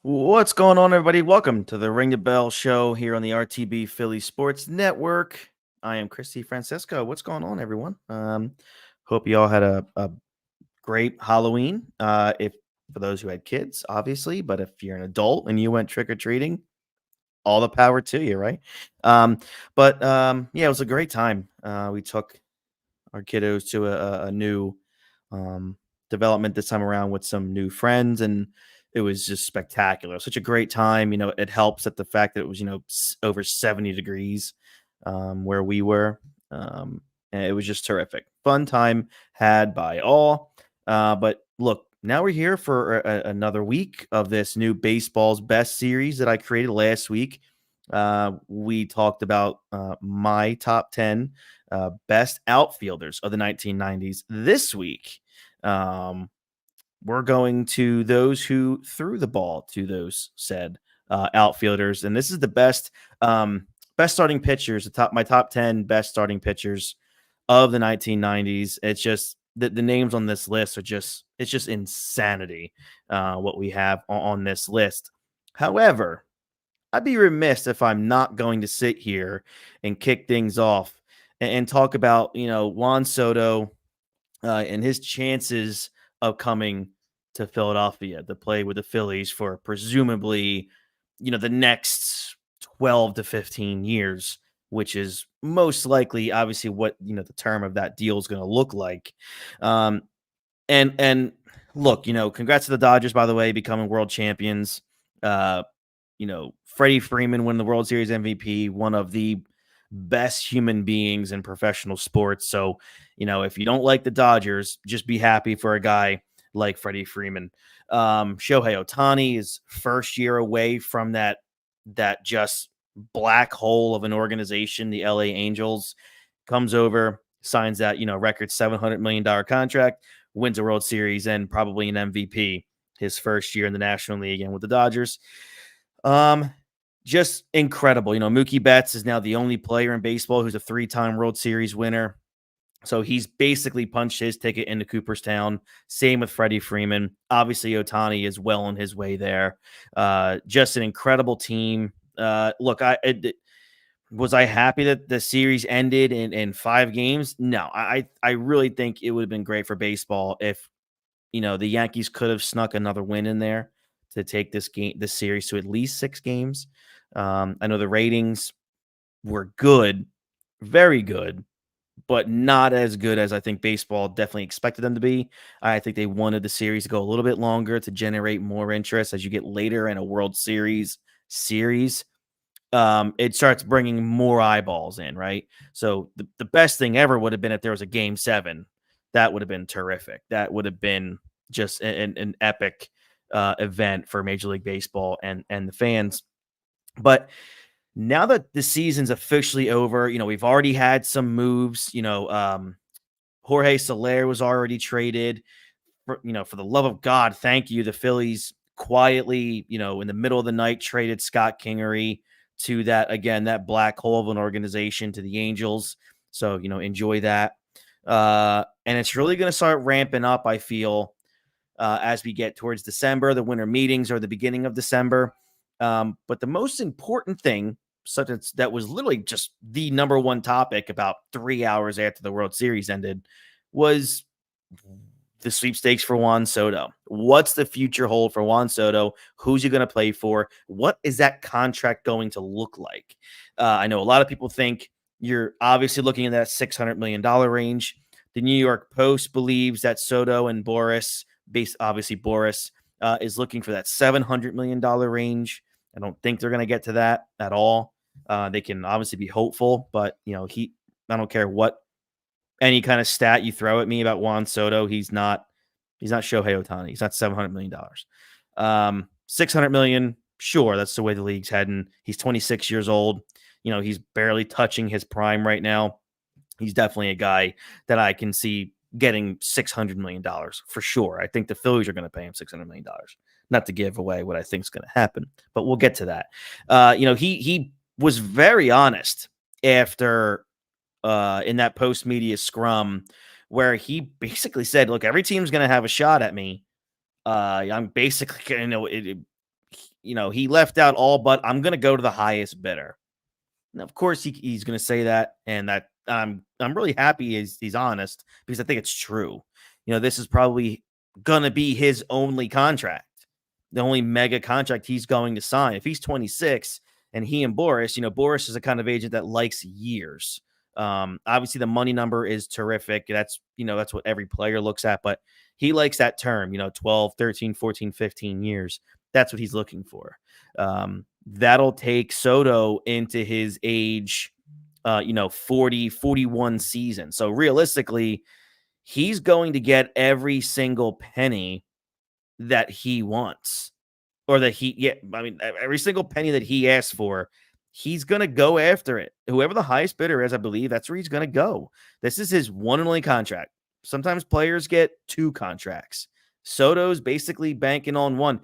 What's going on, everybody? Welcome to the Ring the Bell show here on the RTB Philly Sports Network. I am Christy Francisco. What's going on, everyone? Hope you all had a great Halloween. If for those who had kids, obviously, but if you're an adult and you went trick or treating, all the power to you, right? Yeah, it was a great time. We took our kiddos to a new um, development this time around with some new friends, and it was just spectacular. Such a great time. It helps that the fact that it was over 70 degrees where we were. And it was just terrific. Fun time had by all. But look, now we're here for another week of this new Baseball's Best series that I created last week. We talked about my top 10 best outfielders of the 1990s. This week, um, we're going to those who threw the ball to those said outfielders, and this is the best starting pitchers. My top 10 best starting pitchers of the 1990s. It's just the names on this list are just insanity. What we have on this list. However, I'd be remiss if I'm not going to sit here and kick things off and talk about Juan Soto and his chances of coming to Philadelphia to play with the Phillies for presumably the next 12 to 15 years, which is most likely obviously what the term of that deal is going to look like. Um, and look, congrats to the Dodgers, by the way, becoming world champions. Uh, Freddie Freeman win the World Series MVP, one of the best human beings in professional sports. So, if you don't like the Dodgers, just be happy for a guy like Freddie Freeman. Shohei Ohtani is first year away from that just black hole of an organization, the LA Angels, comes over, signs that, record $700 million contract, wins a World Series and probably an MVP his first year in the National League and with the Dodgers. Um, just incredible. Mookie Betts is now the only player in baseball who's a 3-time World Series winner. So he's basically punched his ticket into Cooperstown. Same with Freddie Freeman. Obviously, Ohtani is well on his way there. Just an incredible team. Look, was I happy that the series ended in 5 games? No, I really think it would have been great for baseball if the Yankees could have snuck another win in there to take this series to at least 6 games. I know the ratings were good, very good, but not as good as I think baseball definitely expected them to be. I think they wanted the series to go a little bit longer to generate more interest as you get later in a World Series series. It starts bringing more eyeballs in, right? So the best thing ever would have been if there was a game 7. That would have been terrific. That would have been just an epic event for Major League Baseball and the fans. But now that the season's officially over, we've already had some moves. Jorge Soler was already traded. For the love of God, thank you. The Phillies quietly, in the middle of the night, traded Scott Kingery to that black hole of an organization, to the Angels. So, enjoy that. And it's really going to start ramping up, I feel, as we get towards December. The winter meetings are the beginning of December. But the most important thing, that was literally just the number one topic about 3 hours after the World Series ended, was the sweepstakes for Juan Soto. What's the future hold for Juan Soto? Who's he going to play for? What is that contract going to look like? I know a lot of people think you're obviously looking at that $600 million range. The New York Post believes that Soto and Boris, obviously Boris, is looking for that $700 million range. I don't think they're going to get to that at all. They can obviously be hopeful, but I don't care what any kind of stat you throw at me about Juan Soto, he's not Shohei Ohtani. He's not $700 million. 600 million, sure, that's the way the league's heading. He's 26 years old. He's barely touching his prime right now. He's definitely a guy that I can see getting $600 million for sure. I think the Phillies are going to pay him $600 million. Not to give away what I think is going to happen, but we'll get to that. He was very honest after in that post media scrum where he basically said, look, every team's going to have a shot at me. I'm basically going to he left out all but I'm going to go to the highest bidder. Now, of course, he's going to say that, and that I'm really happy he's honest because I think it's true. This is probably going to be his only contract, the only mega contract he's going to sign. If he's 26 and he and Boris, Boris is a kind of agent that likes years. Obviously, the money number is terrific. That's what every player looks at, but he likes that term, 12, 13, 14, 15 years. That's what he's looking for. That'll take Soto into his age, 40, 41 season. So realistically, he's going to get every single penny that he wants, or that every single penny that he asks for, he's going to go after it. Whoever the highest bidder is, I believe that's where he's going to go. This is his one and only contract. Sometimes players get 2 contracts. Soto's basically banking on 1.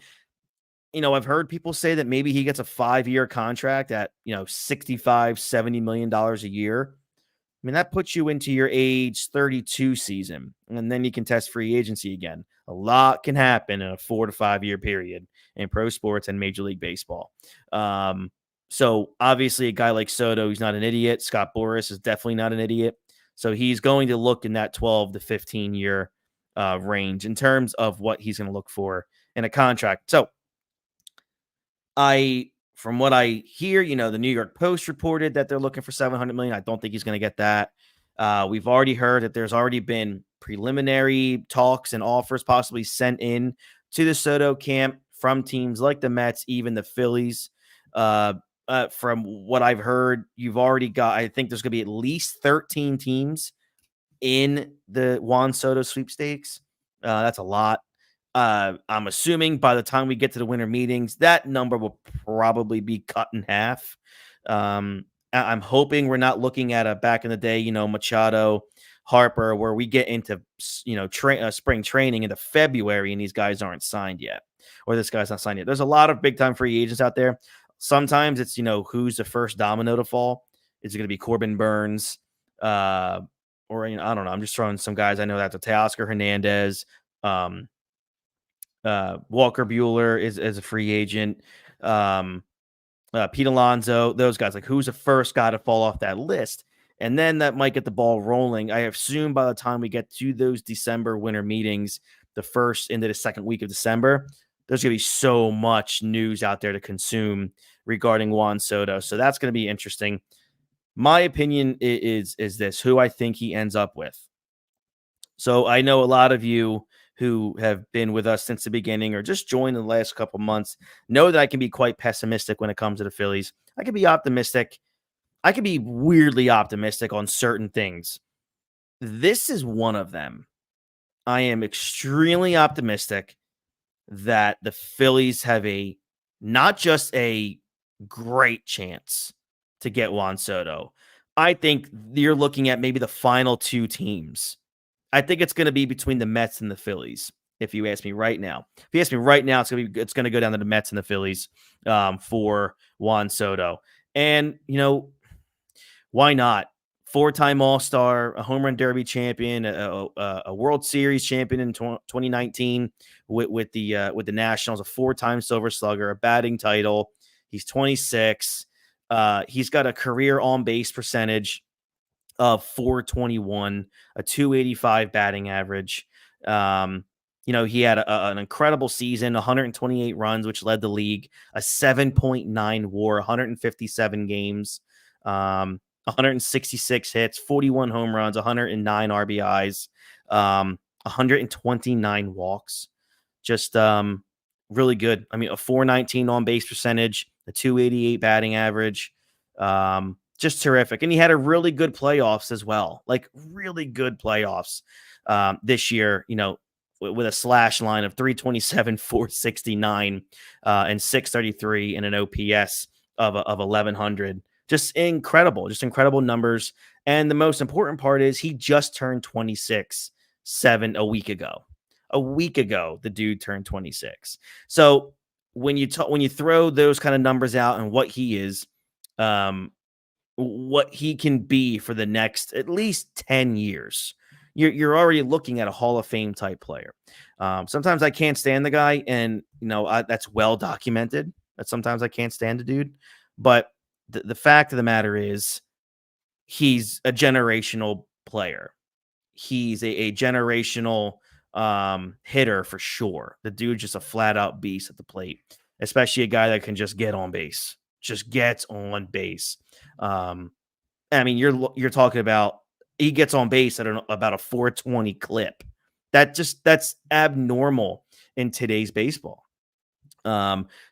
I've heard people say that maybe he gets a 5-year contract at, $65-70 million a year. I mean, that puts you into your age 32 season, and then you can test free agency again. A lot can happen in a 4 to 5 year period in pro sports and Major League Baseball. So obviously a guy like Soto, he's not an idiot. Scott Boras is definitely not an idiot. So he's going to look in that 12 to 15 year range in terms of what he's going to look for in a contract. So from what I hear, the New York Post reported that they're looking for $700 million. I don't think he's going to get that. We've already heard that there's already been preliminary talks and offers possibly sent in to the Soto camp from teams like the Mets, even the Phillies. From what I've heard, you've already got, I think there's going to be at least 13 teams in the Juan Soto sweepstakes. That's a lot. I'm assuming by the time we get to the winter meetings, that number will probably be cut in half. I'm hoping we're not looking at a back in the day, Machado, Harper, where we get into, spring training into February and these guys aren't signed yet, or this guy's not signed yet. There's a lot of big time free agents out there. Sometimes it's, who's the first domino to fall? Is it going to be Corbin Burns? Or, I don't know. I'm just throwing some guys I know that to Teoscar Hernandez, Walker Buehler is a free agent. Pete Alonso, those guys, like who's the first guy to fall off that list? And then that might get the ball rolling. I assume by the time we get to those December winter meetings, the first into the second week of December, there's going to be so much news out there to consume regarding Juan Soto. So that's going to be interesting. My opinion is this, who I think he ends up with. So I know a lot of you who have been with us since the beginning or just joined in the last couple months know that I can be quite pessimistic when it comes to the Phillies. I can be optimistic. I can be weirdly optimistic on certain things. This is one of them. I am extremely optimistic that the Phillies have not just a great chance to get Juan Soto. I think you're looking at maybe the final 2 teams. I think it's going to be between the Mets and the Phillies. If you ask me right now, it's going to go down to the Mets and the Phillies for Juan Soto. And why not? 4-time All-Star, a home run derby champion, a World Series champion in 2019 with the Nationals, a 4-time Silver Slugger, a batting title. He's 26. He's got a career on-base percentage of 421, a 285 batting average. He had an incredible season, 128 runs, which led the league, a 7.9 WAR, 157 games, 166 hits, 41 home runs, 109 RBIs, 129 walks. Just really good. I mean, a 419 on base percentage, a 288 batting average. Just terrific. And he had a really good playoffs as well, like really good playoffs this year, with a slash line of 327, 469, and 633 and an OPS of 1100. Just incredible numbers. And the most important part is he just turned 26 a week ago. A week ago, the dude turned 26. So when you throw those kind of numbers out and what he is, what he can be for the next at least 10 years, you're already looking at a Hall of Fame type player. Sometimes I can't stand the guy, and that's well documented. That sometimes I can't stand the dude, but the fact of the matter is, he's a generational player. He's a generational hitter for sure. The dude's just a flat out beast at the plate, especially a guy that can just get on base, just gets on base. Um, I mean, you're talking about he gets on base at about a 420 clip. That's abnormal in today's baseball.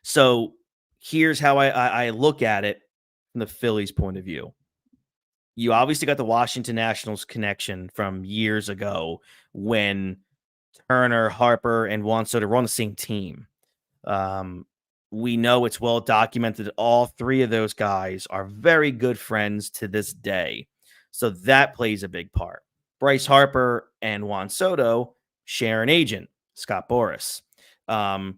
So here's how I look at it from the Phillies' point of view. You obviously got the Washington Nationals connection from years ago when Turner, Harper, and Juan Soto were on the same team. Um, we know it's well documented that all three of those guys are very good friends to this day. So that plays a big part. Bryce Harper and Juan Soto share an agent, Scott Boras. Um,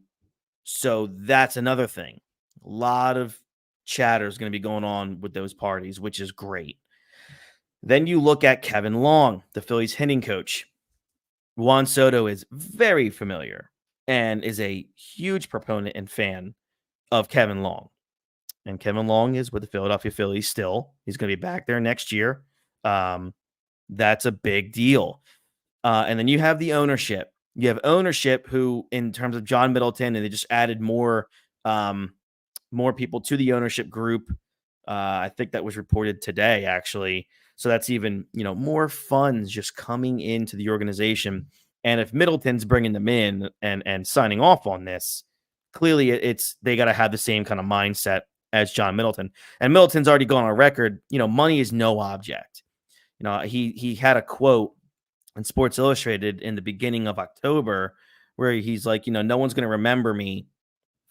so that's another thing. A lot of chatter is going to be going on with those parties, which is great. Then you look at Kevin Long, the Phillies hitting coach. Juan Soto is very familiar and is a huge proponent and fan of Kevin Long. And Kevin Long is with the Philadelphia Phillies still. He's going to be back there next year. That's a big deal. And then you have the ownership. You have ownership who, in terms of John Middleton, and they just added more people to the ownership group. I think that was reported today, actually. So that's even, more funds just coming into the organization. And if Middleton's bringing them in and signing off on this, clearly it's they got to have the same kind of mindset as John Middleton. And Middleton's already gone on record. Money is no object. He had a quote in Sports Illustrated in the beginning of October where he's like, no one's going to remember me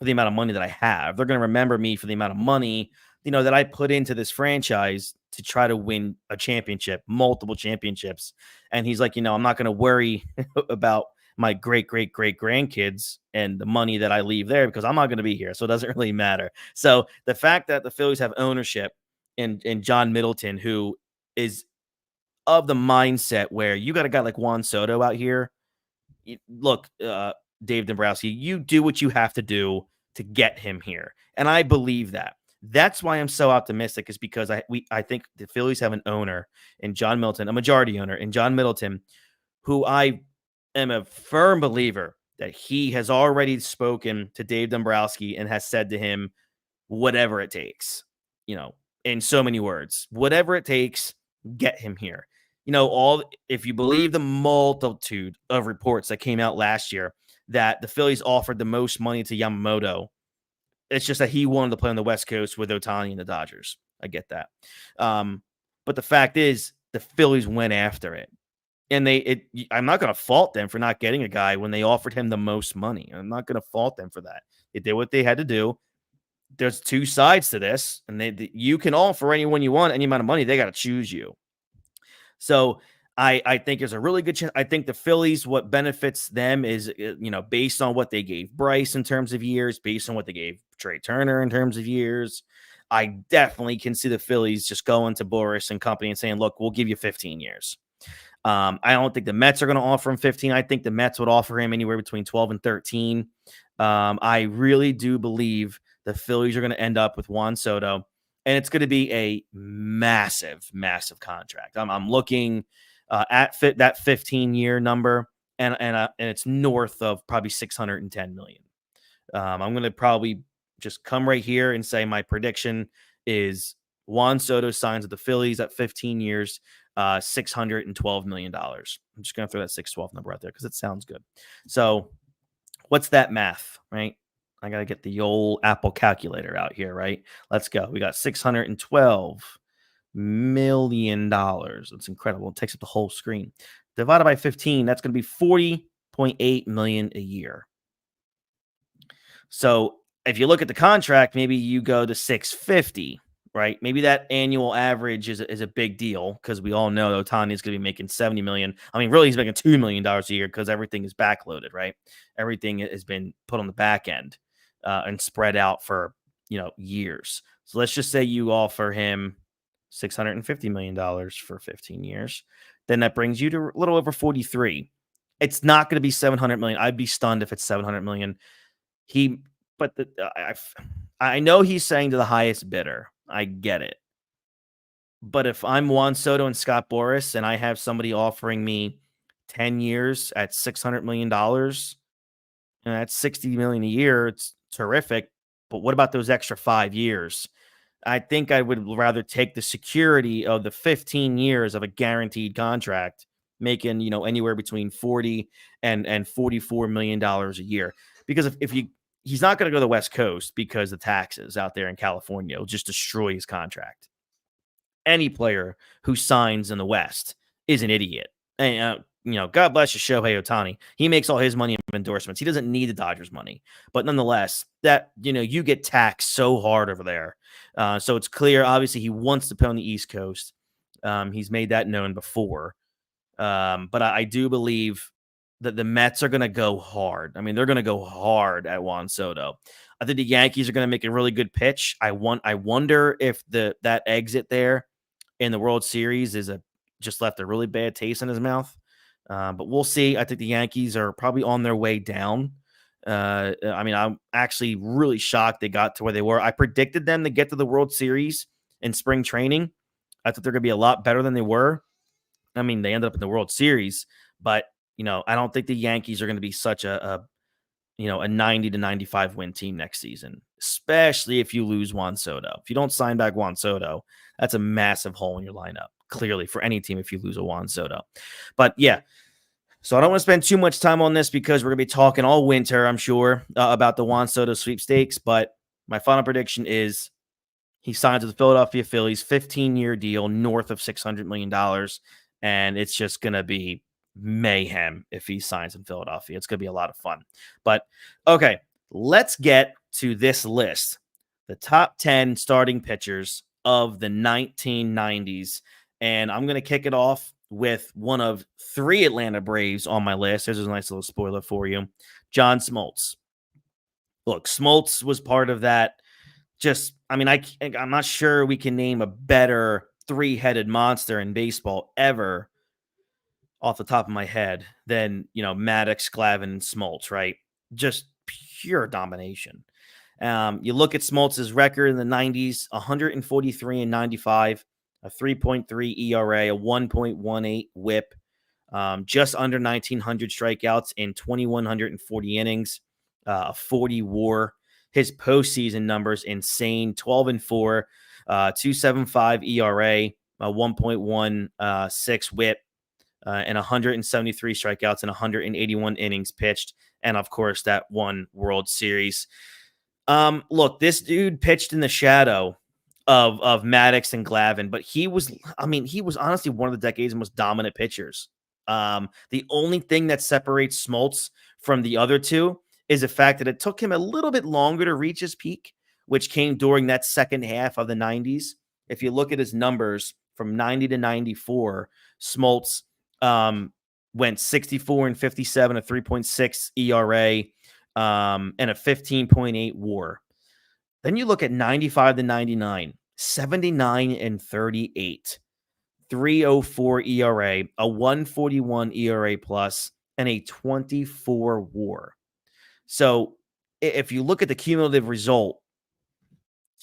for the amount of money that I have. They're going to remember me for the amount of money, that I put into this franchise to try to win a championship, multiple championships. And he's like, I'm not going to worry about my great, great, great grandkids and the money that I leave there because I'm not going to be here. So it doesn't really matter. So the fact that the Phillies have ownership in John Middleton, who is of the mindset where you got a guy like Juan Soto out here. Look, Dave Dombrowski, you do what you have to do to get him here. And I believe that. That's why I'm so optimistic, is because I think the Phillies have an owner in John Middleton, a majority owner in John Middleton, who I am a firm believer that he has already spoken to Dave Dombrowski and has said to him, whatever it takes, in so many words, whatever it takes, get him here. If you believe the multitude of reports that came out last year that the Phillies offered the most money to Yamamoto, it's just that he wanted to play on the West Coast with Ohtani and the Dodgers. I get that. But the fact is, the Phillies went after it. And I'm not going to fault them for not getting a guy when they offered him the most money. I'm not going to fault them for that. They did what they had to do. There's two sides to this, and you can offer anyone you want any amount of money. They got to choose you. So I think there's a really good chance. I think the Phillies, what benefits them is, based on what they gave Bryce in terms of years, based on what they gave Trey Turner in terms of years, I definitely can see the Phillies just going to Boras and company and saying, look, we'll give you 15 years. I don't think the Mets are going to offer him 15. I think the Mets would offer him anywhere between 12 and 13. I really do believe the Phillies are going to end up with Juan Soto, and it's going to be a massive, massive contract. I'm looking at that 15-year number, and it's north of probably $610 million. I'm going to probably just come right here and say my prediction is Juan Soto signs with the Phillies at 15 years, $612 million. I'm just going to throw that 612 number out there because it sounds good. So what's that math, right? I got to get the old Apple calculator out here, right? Let's go. We got $612 million. That's incredible. It takes up the whole screen. Divided by 15, that's going to be $40.8 million a year. So if you look at the contract, maybe you go to 650, right? Maybe that annual average is a big deal because we all know Ohtani is going to be making $70 million. I mean, really, he's making $2 million a year because everything is backloaded, right? Everything has been put on the back end and spread out for, years. So let's just say you offer him $650 million for 15 years. then that brings you to a little over 43. It's not going to be 700 million. I'd be stunned if it's 700 million. He, but I know he's saying to the highest bidder. I get it. But if I'm Juan Soto and Scott Boras and I have somebody offering me 10 years at $600 million, and that's 60 million a year, it's terrific. But what about those extra 5 years? I think I would rather take the security of the 15 years of a guaranteed contract, making, anywhere between 40 and $44 million a year. Because if he's not going to go to the West Coast because the taxes out there in California will just destroy his contract. Any player who signs in the West is an idiot. And, God bless you, Shohei Ohtani. He makes all his money from endorsements. He doesn't need the Dodgers money. But nonetheless, that, you get taxed so hard over there. So it's clear, obviously, he wants to play on the East Coast. He's made that known before. But I do believe that the Mets are going to go hard. I mean, they're going to go hard at Juan Soto. I think the Yankees are going to make a really good pitch. I wonder if that exit there in the World Series just left a really bad taste in his mouth. But we'll see. I think the Yankees are probably on their way down. I'm actually really shocked they got to where they were. I predicted them to get to the World Series in spring training. I thought they're going to be a lot better than they were. I mean, they ended up in the World Series, but I don't think the Yankees are going to be such a 90 to 95 win team next season, especially if you lose Juan Soto. If you don't sign back Juan Soto, that's a massive hole in your lineup, clearly, for any team if you lose a Juan Soto. But yeah, so I don't want to spend too much time on this because we're going to be talking all winter, I'm sure, about the Juan Soto sweepstakes. But my final prediction is he signs with the Philadelphia Phillies, 15-year deal, north of $600 million. And it's just going to be mayhem if he signs in Philadelphia. It's going to be a lot of fun. But okay, let's get to this list. The top 10 starting pitchers of the 1990s. And I'm going to kick it off with one of 3 Atlanta Braves on my list. There's a nice little spoiler for you. John Smoltz. Look, Smoltz was part of that. I'm not sure we can name a better 3-headed monster in baseball ever off the top of my head than, Maddox, Glavine, and Smoltz, right? Just pure domination. You look at Smoltz's record in the 90s, 143 and 95, a 3.3 ERA, a 1.18 whip, just under 1,900 strikeouts in 2,140 innings, a 40 WAR. His postseason numbers insane: 12-4, 2.75 ERA, a 1.16 whip, and 173 strikeouts and 181 innings pitched, and of course that one World Series. Look, this dude pitched in the shadow of Maddox and Glavine, but he was honestly one of the decade's most dominant pitchers. The only thing that separates Smoltz from the other two is the fact that it took him a little bit longer to reach his peak, which came during that second half of the 90s. If you look at his numbers from 90 to 94, Smoltz went 64 and 57, a 3.6 ERA, and a 15.8 WAR. Then you look at 95 to 99, 79 and 38, 3.04 ERA, a 1.41 ERA plus, and a 24 WAR. So if you look at the cumulative result,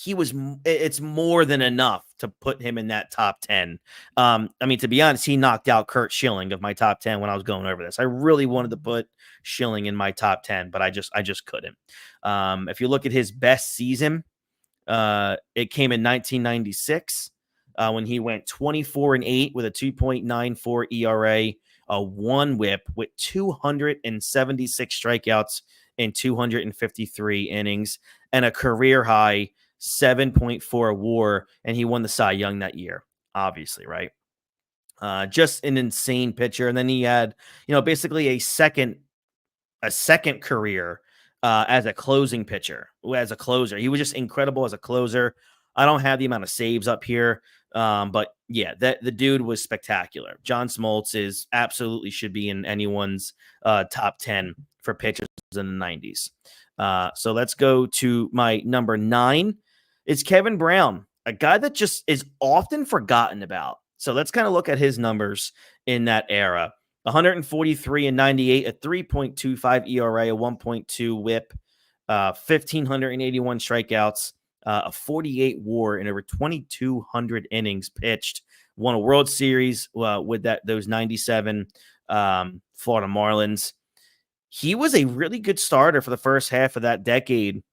it's more than enough to put him in that top 10. To be honest, he knocked out Curt Schilling of my top 10 when I was going over this. I really wanted to put Schilling in my top 10, but I just couldn't. If you look at his best season, it came in 1996 when he went 24-8 with a 2.94 ERA, a 1 whip with 276 strikeouts in 253 innings, and a career high 7.4 WAR, and he won the Cy Young that year, obviously, right? Just an insane pitcher. And then he had, basically a second career as a closing pitcher, as a closer. He was just incredible as a closer. I don't have the amount of saves up here, but yeah, the dude was spectacular. John Smoltz absolutely should be in anyone's top 10 for pitchers in the 90s. So let's go to my number 9. It's Kevin Brown, a guy that just is often forgotten about. So let's kind of look at his numbers in that era. 143 and 98, a 3.25 ERA, a 1.2 whip, 1,581 strikeouts, a 48 WAR, and over 2,200 innings pitched. Won a World Series with those 97 Florida Marlins. He was a really good starter for the first half of that decade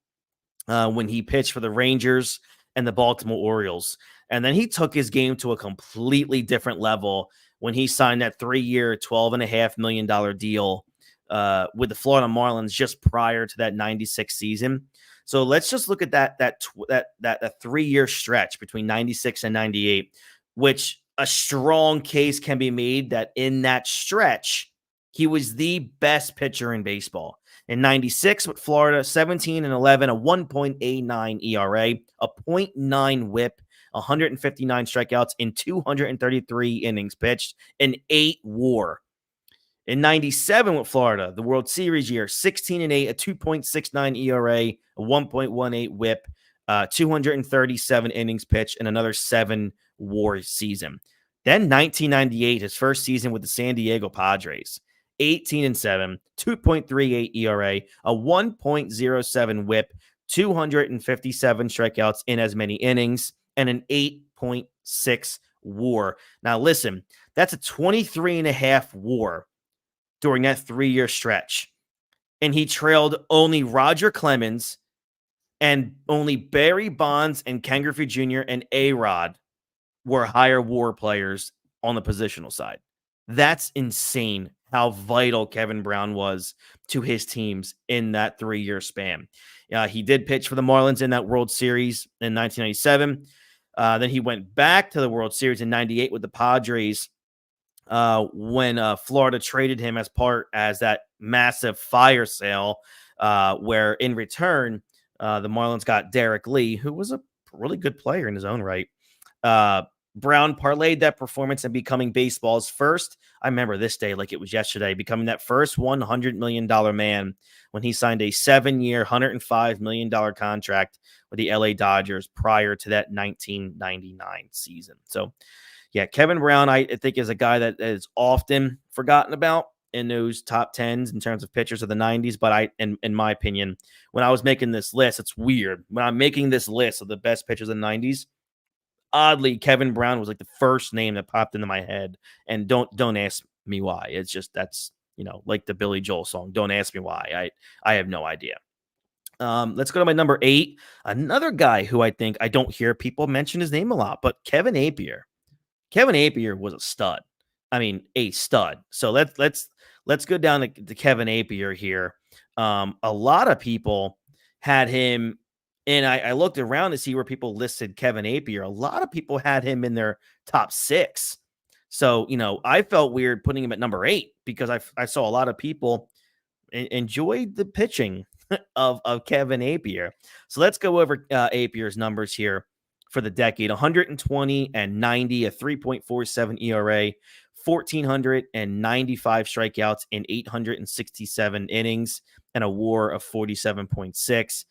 when he pitched for the Rangers and the Baltimore Orioles. And then he took his game to a completely different level when he signed that 3-year, $12.5 million deal with the Florida Marlins just prior to that 96 season. So let's just look at that 3-year stretch between 96 and 98, which a strong case can be made that in that stretch, he was the best pitcher in baseball. In 96 with Florida, 17 and 11, a 1.89 ERA, a .9 whip, 159 strikeouts in 233 innings pitched, an 8 WAR. In 97 with Florida, the World Series year, 16 and 8, a 2.69 ERA, a 1.18 whip, 237 innings pitched, and another 7 WAR season. Then 1998, his first season with the San Diego Padres, 18 and 7, 2.38 ERA, a 1.07 whip, 257 strikeouts in as many innings, and an 8.6 WAR. Now, listen, that's a 23.5 WAR during that 3-year stretch. And he trailed only Roger Clemens and only Barry Bonds and Ken Griffey Jr. and A-Rod were higher WAR players on the positional side. That's insane how vital Kevin Brown was to his teams in that 3-year span. He did pitch for the Marlins in that World Series in 1997. Then he went back to the World Series in 98 with the Padres when Florida traded him as that massive fire sale, where in return, the Marlins got Derek Lee, who was a really good player in his own right. Brown parlayed that performance and becoming baseball's first, I remember this day like it was yesterday, becoming that first $100 million man when he signed a 7-year, $105 million contract with the LA Dodgers prior to that 1999 season. So, yeah, Kevin Brown, I think, is a guy that is often forgotten about in those top 10s in terms of pitchers of the 90s. But in my opinion, when I was making this list, it's weird. When I'm making this list of the best pitchers of the 90s, oddly, Kevin Brown was like the first name that popped into my head. And don't ask me why. It's just that's, like the Billy Joel song. Don't ask me why. I have no idea. Let's go to my number 8. Another guy who I think I don't hear people mention his name a lot, but Kevin Appier. Kevin Appier was a stud. I mean, a stud. So let's go down to Kevin Appier here. A lot of people had him, and I looked around to see where people listed Kevin Appier. A lot of people had him in their top 6. So, I felt weird putting him at number 8 because I saw a lot of people enjoyed the pitching of Kevin Appier. So let's go over Appier's numbers here for the decade: 120 and 90, a 3.47 ERA, 1,495 strikeouts in 867 innings, and a WAR of 47.6.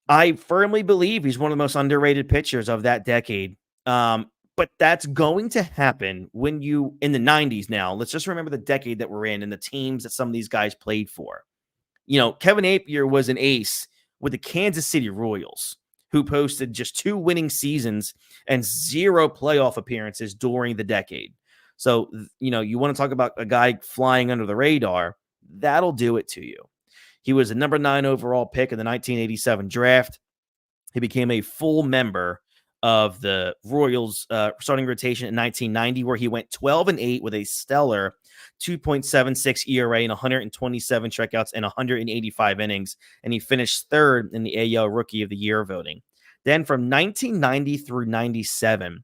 I firmly believe he's one of the most underrated pitchers of that decade. But that's going to happen when you, in the 90s now, let's just remember the decade that we're in and the teams that some of these guys played for. Kevin Appier was an ace with the Kansas City Royals, who posted just 2 winning seasons and 0 playoff appearances during the decade. So, you want to talk about a guy flying under the radar, that'll do it to you. He was a number 9 overall pick in the 1987 draft. He became a full member of the Royals starting rotation in 1990, where he went 12 and 8 with a stellar 2.76 ERA and 127 strikeouts and 185 innings, and he finished 3rd in the AL Rookie of the Year voting. Then from 1990 through 97,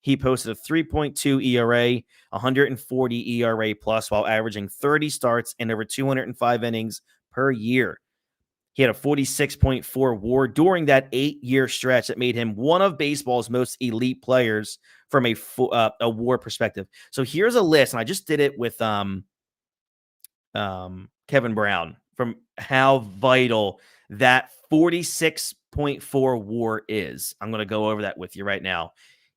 he posted a 3.2 ERA, 140 ERA plus, while averaging 30 starts and over 205 innings per year. He had a 46.4 WAR during that 8-year stretch that made him one of baseball's most elite players from a WAR perspective. So here's a list, and I just did it with Kevin Brown, from how vital that 46.4 WAR is. I'm going to go over that with you right now.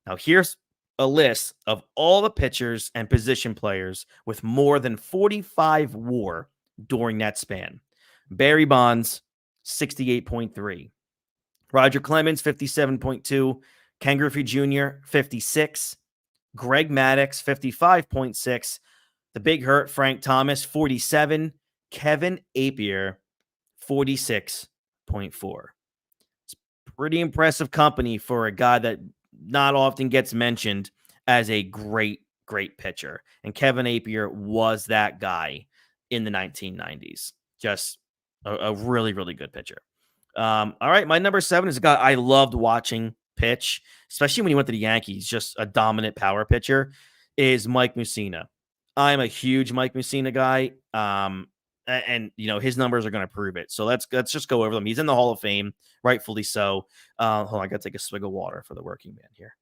Now, here's a list of all the pitchers and position players with more than 45 WAR during that span. Barry Bonds, 68.3. Roger Clemens, 57.2. Ken Griffey Jr., 56. Greg Maddux, 55.6. The Big Hurt, Frank Thomas, 47. Kevin Appier, 46.4. It's pretty impressive company for a guy that not often gets mentioned as a great, great pitcher. And Kevin Appier was that guy in the 1990s. Just a really, really good pitcher. All right, my number 7 is a guy I loved watching pitch, especially when he went to the Yankees, just a dominant power pitcher, is Mike Mussina. I'm a huge Mike Mussina guy. And you know his numbers are going to prove it. So let's just go over them. He's in the Hall of Fame, rightfully so. Hold on, I got to take a swig of water for the working man here.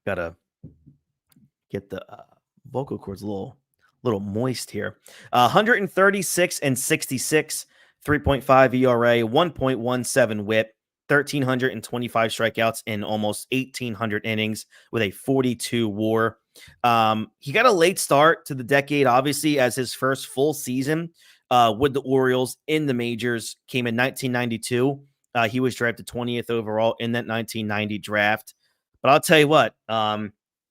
Gotta get the vocal cords a little moist here. 136 and 66, 3.5 ERA, 1.17 WHIP, 1,325 strikeouts in almost 1,800 innings with a 42 WAR. He got a late start to the decade, obviously, as his first full season with the Orioles in the majors came in 1992. He was drafted 20th overall in that 1990 draft. But I'll tell you what,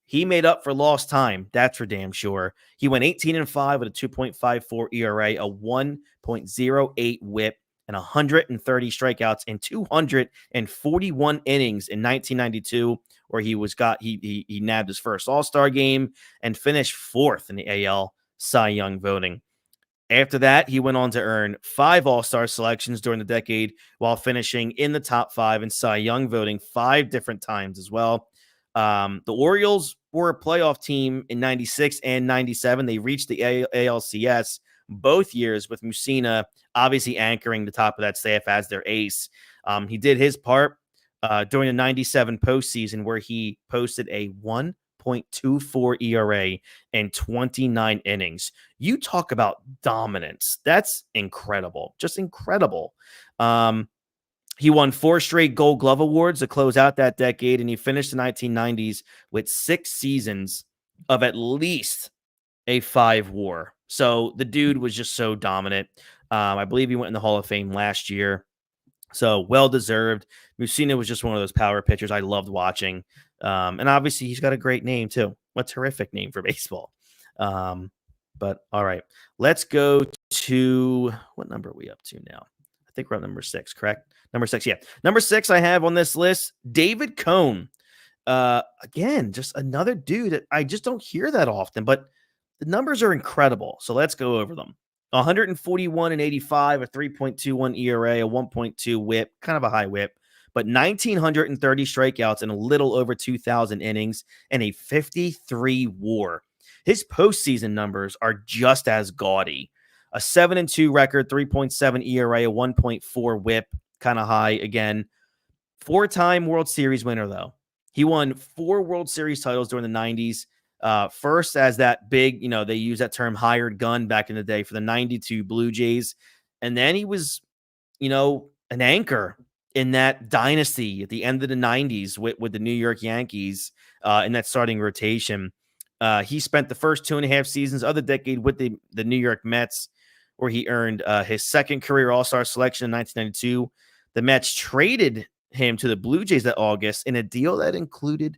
he made up for lost time. That's for damn sure. He went 18-5 with a 2.54 ERA, a 1.08 WHIP, and 130 strikeouts in 241 innings in 1992, where he nabbed his first All-Star game and finished 4th in the AL Cy Young voting. After that, he went on to earn 5 All-Star selections during the decade while finishing in the top 5 in Cy Young voting 5 different times as well. The Orioles were a playoff team in 96 and 97. They reached the ALCS both years with Mussina obviously anchoring the top of that staff as their ace. He did his part during the 97 postseason where he posted a 1.24 ERA in 29 innings. You talk about dominance. That's incredible. Just incredible. He won 4 straight Gold Glove Awards to close out that decade, and he finished the 1990s with 6 seasons of at least a 5 WAR. So the dude was just so dominant. I believe he went in the Hall of Fame last year. So well-deserved. Mussina was just one of those power pitchers I loved watching. And obviously he's got a great name too. What terrific name for baseball. But all right, let's go to what number are we up to now? I think we're at number 6, correct? Number 6, yeah. Number 6 I have on this list, David Cone. Again, just another dude that I just don't hear that often, but the numbers are incredible. So let's go over them. 141 and 85, a 3.21 ERA, a 1.2 WHIP, kind of a high WHIP, but 1,930 strikeouts and a little over 2,000 innings and a 53 WAR. His postseason numbers are just as gaudy. A 7-2 record, 3.7 ERA, a 1.4 WHIP, kind of high again. 4-time World Series winner, though. He won 4 World Series titles during the 90s. First as that big, they use that term hired gun back in the day for the 92 Blue Jays. And then he was, an anchor in that dynasty at the end of the 90s with the New York Yankees in that starting rotation. He spent the first 2.5 seasons of the decade with the New York Mets, where he earned his second career All-Star selection in 1992. The Mets traded him to the Blue Jays that August in a deal that included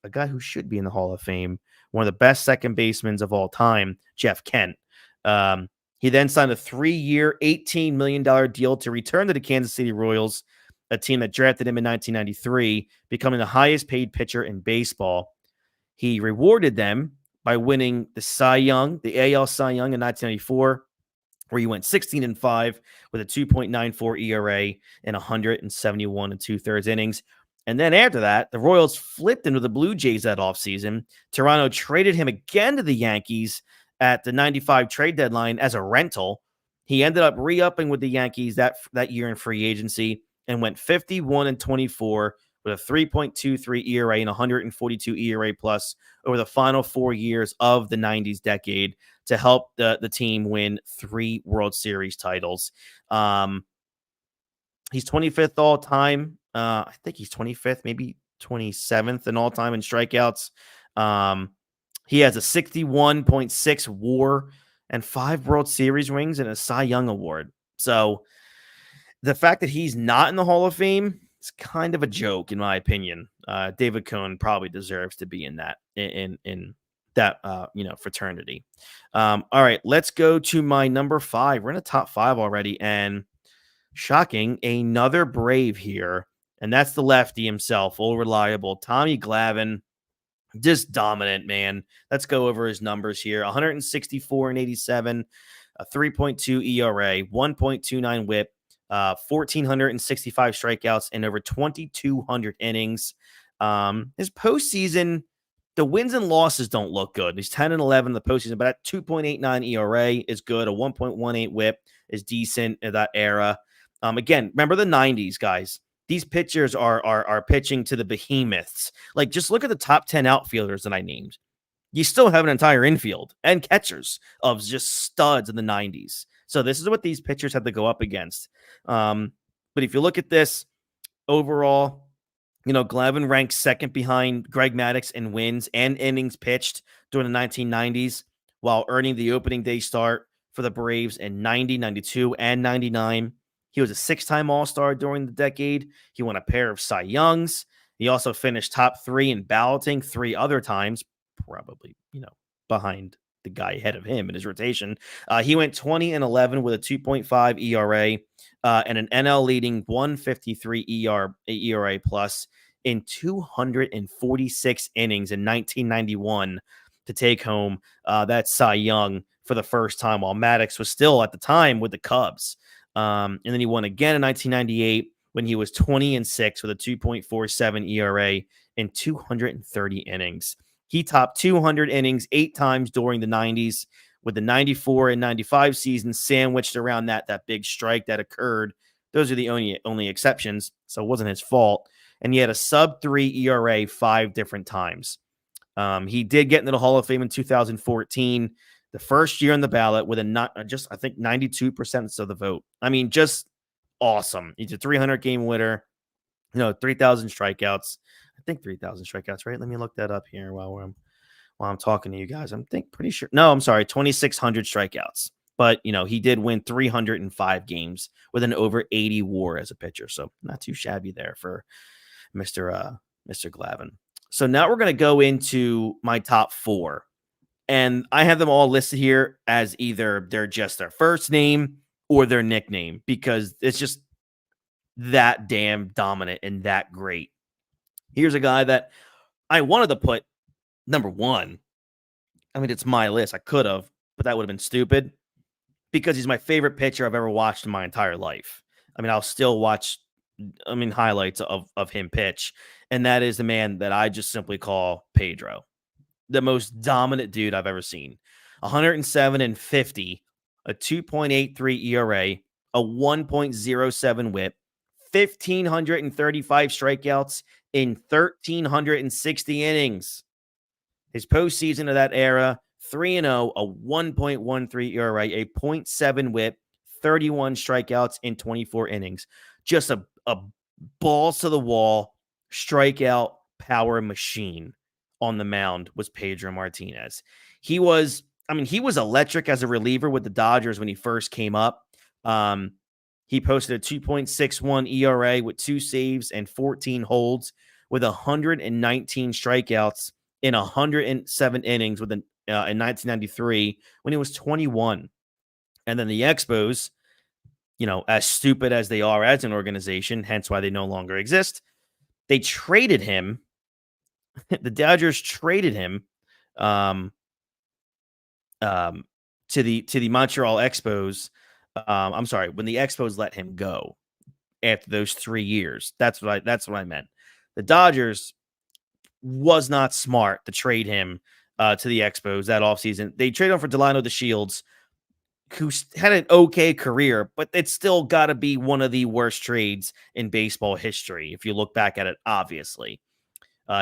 a guy who should be in the Hall of Fame, one of the best second basemen of all time, Jeff Kent. He then signed a 3-year, $18 million deal to return to the Kansas City Royals, a team that drafted him in 1993, becoming the highest paid pitcher in baseball. He rewarded them by winning the Cy Young, the AL Cy Young in 1994, where he went 16-5 with a 2.94 ERA and 171 2/3 innings. And then after that, the Royals flipped him to the Blue Jays that offseason. Toronto traded him again to the Yankees at the 95 trade deadline as a rental. He ended up re-upping with the Yankees that year in free agency and went 51-24 with a 3.23 ERA and 142 ERA plus over the final 4 years of the 90s decade to help the team win 3 World Series titles. He's 25th all time. I think he's 25th, maybe 27th in all time in strikeouts. Um, he has a 61.6 WAR and 5 World Series rings and a Cy Young Award. So the fact that he's not in the Hall of Fame is kind of a joke, in my opinion. David Cohn probably deserves to be in that in that fraternity. All right, let's go to my number 5. We're in the top 5 already, and shocking, another Brave here, and that's the lefty himself, old reliable Tommy Glavine. Just dominant, man. Let's go over his numbers here. 164 and 87, a 3.2 ERA, 1.29 whip, 1,465 strikeouts, and over 2,200 innings. His postseason, the wins and losses don't look good. He's 10 and 11 in the postseason, but at 2.89 ERA is good. A 1.18 whip is decent in that era. Again, remember the 90s, guys. These pitchers are pitching to the behemoths. Like, just look at the top 10 outfielders that I named. You still have an entire infield and catchers of just studs in the 90s. So this is what these pitchers had to go up against. But if you look at this overall, Glavine ranks second behind Greg Maddux in wins and innings pitched during the 1990s, while earning the opening day start for the Braves in 90, 92, and 99. He was a 6-time All-Star during the decade. He won a pair of Cy Youngs. He also finished top 3 in balloting 3 other times, probably, behind the guy ahead of him in his rotation. He went 20 and 11 with a 2.5 ERA and an NL leading 153 ERA plus in 246 innings in 1991 to take home that Cy Young for the first time, while Maddux was still at the time with the Cubs. And then he won again in 1998 when he was 20 and 6 with a 2.47 ERA in 230 innings. He topped 200 innings 8 times during the 90s, with the 94 and 95 seasons sandwiched around that big strike that occurred. Those are the only exceptions, so it wasn't his fault. And he had a sub-3 ERA 5 different times. He did get into the Hall of Fame in 2014. The first year on the ballot with I think 92% of the vote. I mean, just awesome. He's a 300-game winner, 3,000 strikeouts. I think 3,000 strikeouts, right? Let me look that up here while I'm talking to you guys. I'm pretty sure. No, I'm sorry, 2,600 strikeouts. But, he did win 305 games with an over 80 WAR as a pitcher. So not too shabby there for Mr. Glavine. So now we're going to go into my top 4. And I have them all listed here as either they're just their first name or their nickname, because it's just that damn dominant and that great. Here's a guy that I wanted to put number 1. I mean, it's my list. I could have, but that would have been stupid, because he's my favorite pitcher I've ever watched in my entire life. I mean, I'll still watch, highlights of him pitch. And that is the man that I just simply call Pedro. The most dominant dude I've ever seen. 107 and 50, a 2.83 ERA, a 1.07 whip, 1,535 strikeouts in 1,360 innings. His postseason of that era, 3-0, a 1.13 ERA, a 0.7 whip, 31 strikeouts in 24 innings. Just a balls to the wall strikeout power machine on the mound was Pedro Martinez. He was electric as a reliever with the Dodgers when he first came up. He posted a 2.61 ERA with 2 saves and 14 holds with 119 strikeouts in 107 innings in 1993 when he was 21. And then the Expos, as stupid as they are as an organization, hence why they no longer exist, they traded him. The Dodgers traded him to the Montreal Expos. I'm sorry, when the Expos let him go after those 3 years. That's what I meant. The Dodgers was not smart to trade him to the Expos that offseason. They traded him for Delino DeShields, who had an okay career, but it's still got to be one of the worst trades in baseball history if you look back at it, obviously.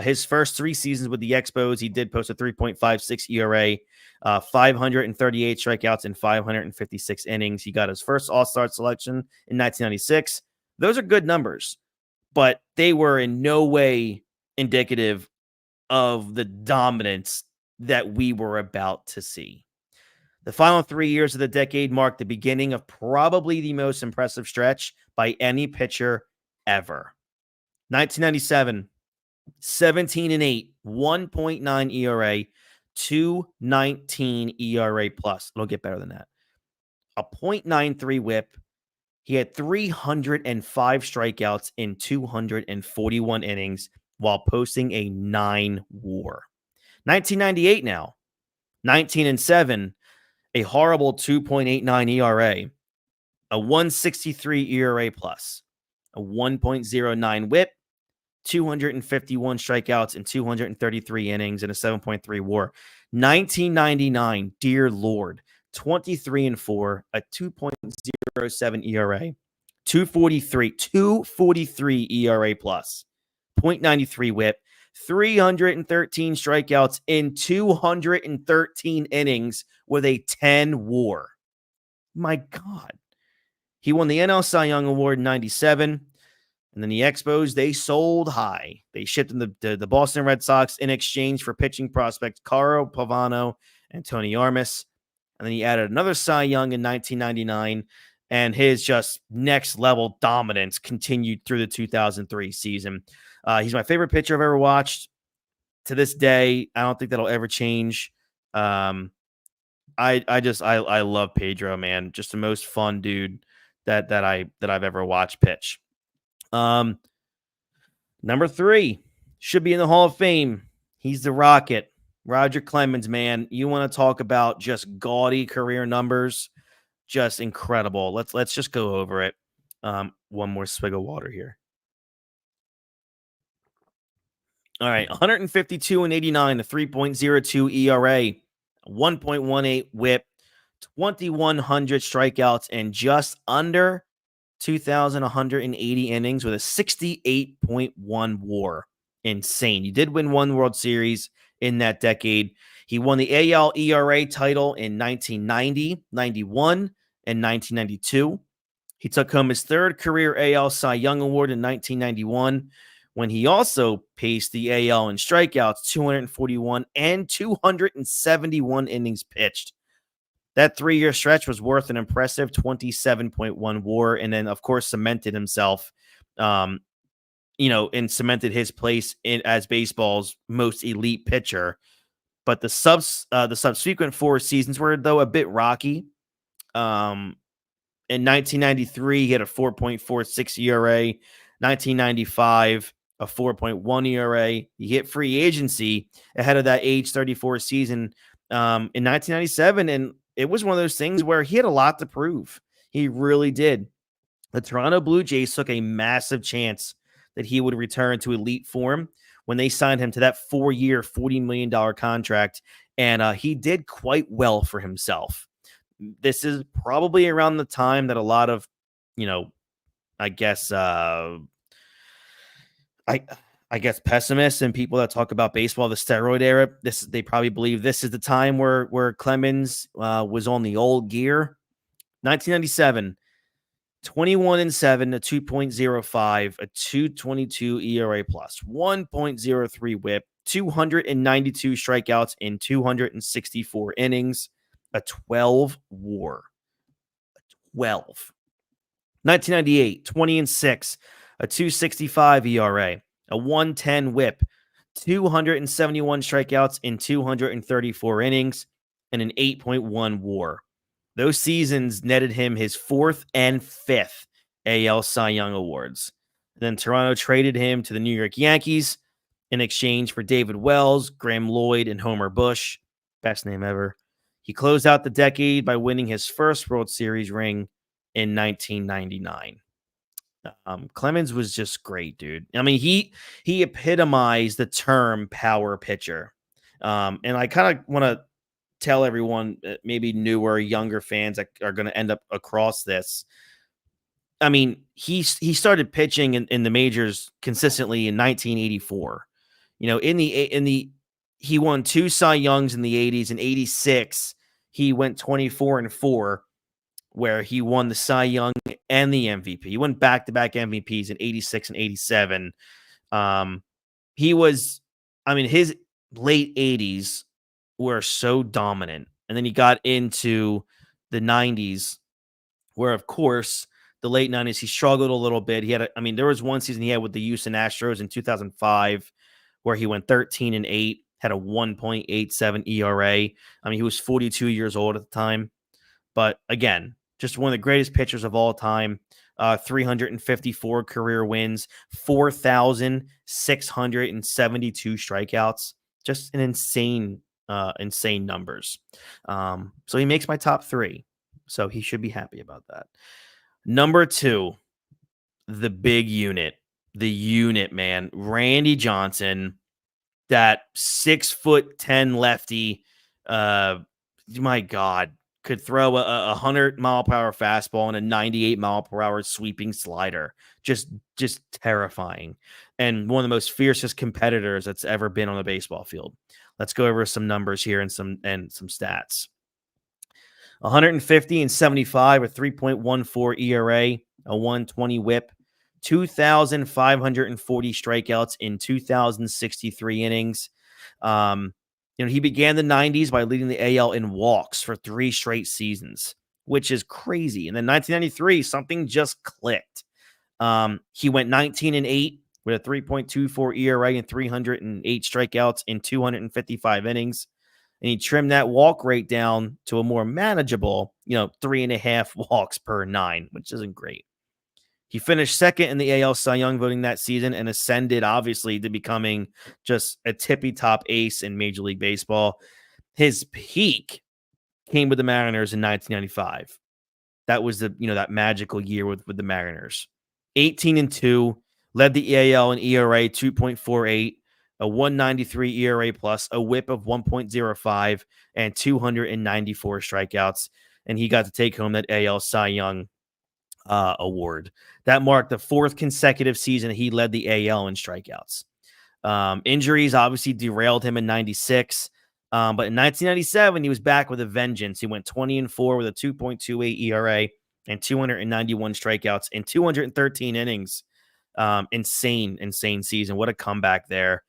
His first 3 seasons with the Expos, he did post a 3.56 ERA, 538 strikeouts in 556 innings. He got his first All-Star selection in 1996. Those are good numbers, but they were in no way indicative of the dominance that we were about to see. The final 3 years of the decade marked the beginning of probably the most impressive stretch by any pitcher ever. 1997, 17-8, 1.9 ERA, 2.19 ERA plus. It'll get better than that. A .93 whip. He had 305 strikeouts in 241 innings while posting a 9 WAR. 1998 now, 19-7, a horrible 2.89 ERA, a 163 ERA plus, a 1.09 whip, 251 strikeouts in 233 innings, and a 7.3 WAR. 1999, dear Lord, 23-4, a 2.07 ERA, 243 ERA plus, 0.93 whip, 313 strikeouts in 213 innings with a 10 WAR. My God. He won the NL Cy Young Award in 97. And then the Expos, they sold high. They shipped him the Boston Red Sox in exchange for pitching prospects Caro Pavano and Tony Armas. And then he added another Cy Young in 1999. And his just next level dominance continued through the 2003 season. He's my favorite pitcher I've ever watched. To this day, I don't think that'll ever change. I love Pedro, man. Just the most fun dude that I've ever watched pitch. Number 3 should be in the Hall of Fame. He's the Rocket, Roger Clemens, man. You want to talk about just gaudy career numbers, just incredible. Let's just go over it. One more swig of water here. All right, 152 and 89, a 3.02 ERA, 1.18 WHIP, 2,100 strikeouts, and just under 2,180 innings with a 68.1 WAR. Insane. He did win one World Series in that decade. He won the AL ERA title in 1990, 91, and 1992. He took home his third career AL Cy Young Award in 1991, when he also paced the AL in strikeouts, 241 and 271 innings pitched. That 3-year stretch was worth an impressive 27.1 WAR, and then, of course, cemented himself, and cemented his place as baseball's most elite pitcher. But the subsequent 4 seasons were, though, a bit rocky. In 1993, he had a 4.46 ERA. 1995, a 4.1 ERA. He hit free agency ahead of that age 34 season in 1997, and it was one of those things where he had a lot to prove. He really did. The Toronto Blue Jays took a massive chance that he would return to elite form when they signed him to that 4-year, $40 million contract, and he did quite well for himself. This is probably around the time that a lot of, I guess pessimists and people that talk about baseball, the steroid era, they probably believe this is the time where Clemens was on the old gear. 1997, 21-7, a 2.05, a 2.22 ERA plus, 1.03 WHIP, 292 strikeouts in 264 innings, a 12 WAR. 12. 1998, 20-6, a 2.65 ERA, a 1.10 WHIP, 271 strikeouts in 234 innings, and an 8.1 WAR. Those seasons netted him his 4th and 5th AL Cy Young Awards. Then Toronto traded him to the New York Yankees in exchange for David Wells, Graham Lloyd, and Homer Bush. Best name ever. He closed out the decade by winning his first World Series ring in 1999. Clemens was just great, dude. I mean, he epitomized the term power pitcher. And I kind of want to tell everyone, maybe newer, younger fans that are going to end up across this. I mean, he started pitching in the majors consistently in 1984. He won 2 Cy Youngs in the 80s. In 86, he went 24-4, where he won the Cy Young and the MVP. He won back-to-back MVPs in 86 and 87. he was, I mean, his late 80s were so dominant. And then he got into the 90s, where, of course, the late 90s, he struggled a little bit. I mean, there was one season he had with the Houston Astros in 2005 where he went 13-8, had a 1.87 ERA. I mean, he was 42 years old at the time. But again, just one of the greatest pitchers of all time. 354 career wins, 4,672 strikeouts. Just an insane numbers. So he makes my top 3. So he should be happy about that. Number 2, the big unit. The unit, man. Randy Johnson, that 6'10" lefty. My God, could throw a 100-mile-per-hour fastball and a 98-mile-per-hour sweeping slider. Just terrifying. And one of the most fiercest competitors that's ever been on the baseball field. Let's go over some numbers here and some stats. 150 and 75, a 3.14 ERA, a 120 whip, 2,540 strikeouts in 2,063 innings. He began the 90s by leading the AL in walks for 3 straight seasons, which is crazy. And then 1993, something just clicked. He went 19-8 with a 3.24 ERA and 308 strikeouts in 255 innings. And he trimmed that walk rate down to a more manageable, 3.5 walks per 9, which isn't great. He finished second in the AL Cy Young voting that season and ascended, obviously, to becoming just a tippy-top ace in Major League Baseball. His peak came with the Mariners in 1995. That was that magical year with the Mariners. 18-2, led the AL in ERA 2.48, a 193 ERA plus, a whip of 1.05, and 294 strikeouts. And he got to take home that AL Cy Young award. That marked the 4th consecutive season he led the AL in strikeouts. Injuries obviously derailed him in 96. But in 1997, he was back with a vengeance. He went 20-4 with a 2.28 ERA and 291 strikeouts in 213 innings. Insane season. What a comeback there.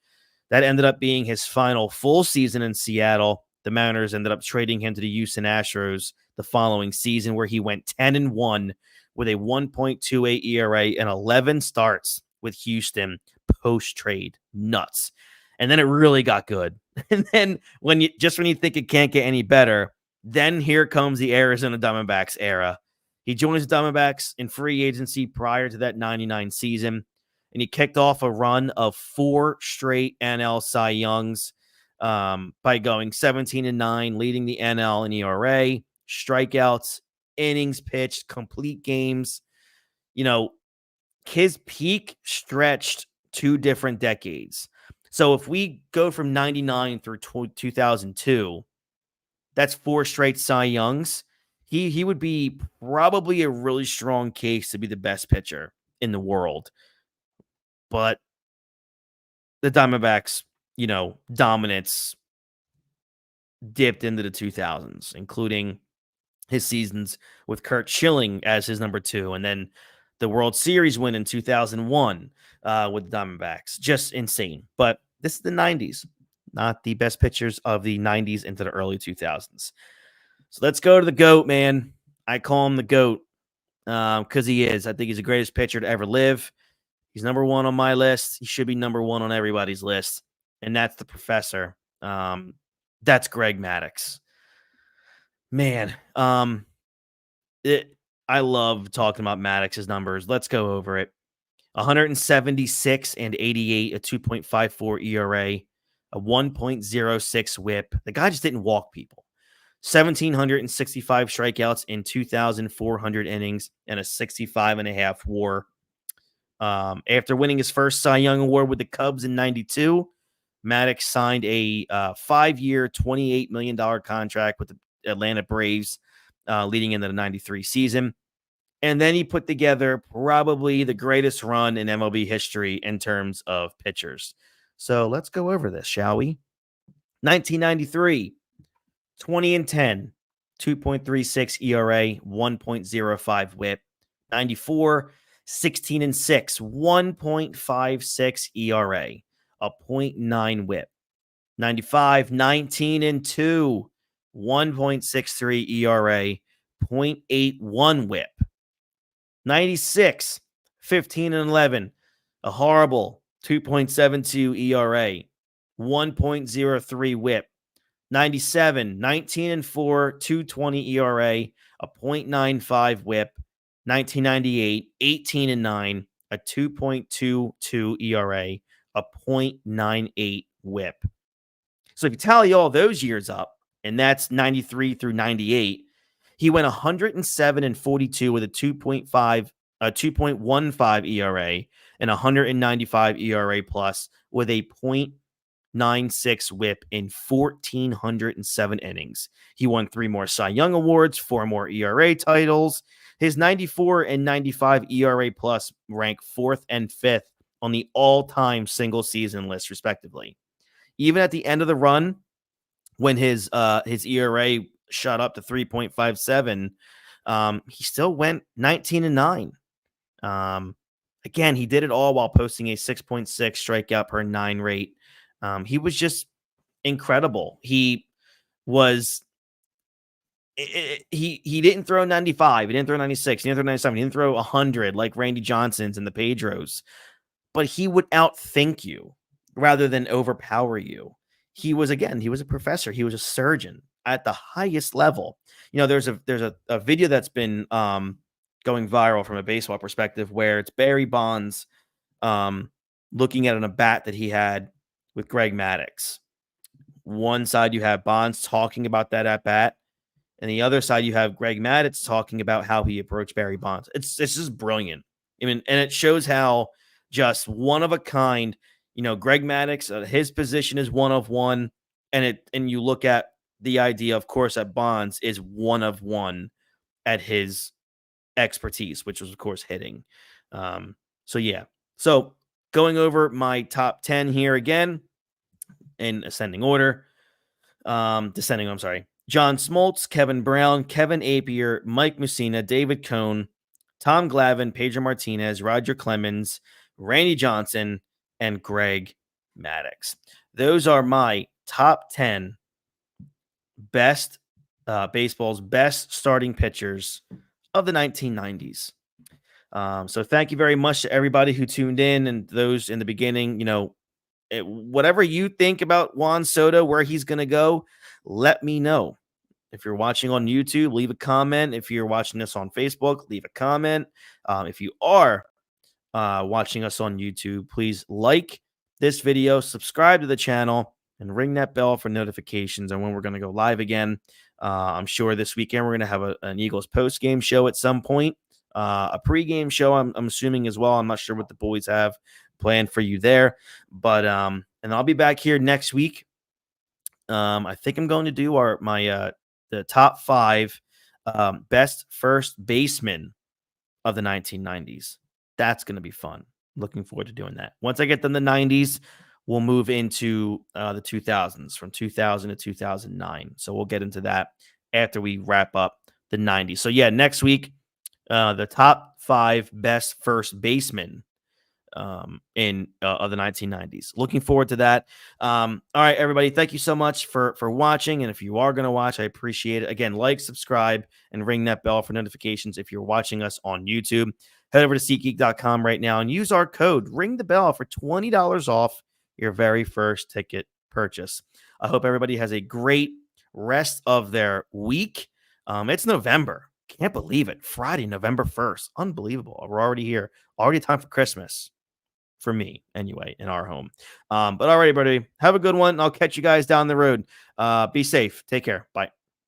That ended up being his final full season in Seattle. The Mariners ended up trading him to the Houston Astros the following season, where he went 10-1 with a 1.28 ERA and 11 starts with Houston post-trade. Nuts. And then it really got good. And then when you think it can't get any better, then here comes the Arizona Diamondbacks era. He joins the Diamondbacks in free agency prior to that 99 season, and he kicked off a run of 4 straight NL Cy Youngs by going 17-9, leading the NL in ERA, strikeouts, innings pitched, complete games. His peak stretched 2 different decades. So if we go from 99 through 2002, that's 4 straight Cy Youngs. He would be probably a really strong case to be the best pitcher in the world. But the Diamondbacks, dominance dipped into the 2000s, including his seasons with Curt Schilling as his number 2, and then the World Series win in 2001 with the Diamondbacks. Just insane. But this is the 90s, not the best pitchers of the 90s into the early 2000s. So let's go to the GOAT, man. I call him the GOAT because he is. I think he's the greatest pitcher to ever live. He's number 1 on my list. He should be number 1 on everybody's list, and that's the professor. That's Greg Maddux. Man, I love talking about Maddox's numbers. Let's go over it. 176 and 88, a 2.54 ERA, a 1.06 whip. The guy just didn't walk people. 1,765 strikeouts in 2,400 innings and a 65.5 WAR. After winning his first Cy Young Award with the Cubs in 92, Maddux signed a 5-year, $28 million contract with the Atlanta Braves leading into the 93 season. And then he put together probably the greatest run in MLB history in terms of pitchers. So let's go over this, shall we? 1993, 20-10, 2.36 ERA, 1.05 whip. 94, 16-6, 1.56 ERA, a .9 whip. 95, 19-2, 1.63 ERA, .81 whip. 96, 15-11, a horrible 2.72 ERA, 1.03 whip. 97, 19-4, 2.20 ERA, a .95 whip. 1998, 18-9, a 2.22 ERA, a .98 whip. So if you tally all those years up, and that's 93 through 98, he went 107-42 with a 2.15 ERA and 195 ERA plus with a .96 whip in 1,407 innings. He won 3 more Cy Young Awards, 4 more ERA titles. His 94 and 95 ERA plus rank 4th and 5th on the all-time single season list, respectively. Even at the end of the run, when his ERA shot up to 3.57, he still went 19-9. Again, he did it all while posting a 6.6 strikeout per 9 rate. He was just incredible. He was he didn't throw 95, he didn't throw 96, he didn't throw 97, he didn't throw 100 like Randy Johnson's and the Pedros, but he would outthink you rather than overpower you. He was a professor. He was a surgeon at the highest level. There's a video that's been going viral from a baseball perspective where it's Barry Bonds looking at an at-bat that he had with Greg Maddux. One side you have Bonds talking about that at-bat, and the other side you have Greg Maddux talking about how he approached Barry Bonds. It's just brilliant. And it shows how just one of a kind. Greg Maddux, his position is one of one, and you look at the idea, of course, that Bonds is one of one at his expertise, which was, of course, hitting. So going over my top 10 here again in ascending order, descending, I'm sorry. John Smoltz, Kevin Brown, Kevin Appier, Mike Mussina, David Cone, Tom Glavine, Pedro Martinez, Roger Clemens, Randy Johnson, and Greg Maddux. Those are my top 10 best baseball's best starting pitchers of the 1990s. So thank you very much to everybody who tuned in and those in the beginning. Whatever you think about Juan Soto, where he's going to go, let me know. If you're watching on YouTube, leave a comment. If you're watching this on Facebook, leave a comment. If you are watching us on YouTube, please like this video, subscribe to the channel, and ring that bell for notifications on when we're going to go live again. I'm sure this weekend we're going to have an Eagles post-game show at some point, a pre-game show, I'm assuming as well. I'm not sure what the boys have planned for you there, but and I'll be back here next week. I think I'm going to do the top 5 best first basemen of the 1990s. That's going to be fun. Looking forward to doing that. Once I get them the 90s, we'll move into the 2000s, from 2000 to 2009. So we'll get into that after we wrap up the 90s. So yeah, next week, the top 5 best first basemen of the 1990s. Looking forward to that. All right, everybody, thank you so much for watching. And if you are going to watch, I appreciate it. Again, like, subscribe, and ring that bell for notifications if you're watching us on YouTube. Head over to SeatGeek.com right now and use our code Ring the Bell for $20 off your very first ticket purchase. I hope everybody has a great rest of their week. It's November. Can't believe it. Friday, November 1st. Unbelievable. We're already here. Already time for Christmas. For me, anyway, in our home. But all right, everybody, have a good one. I'll catch you guys down the road. Be safe. Take care. Bye.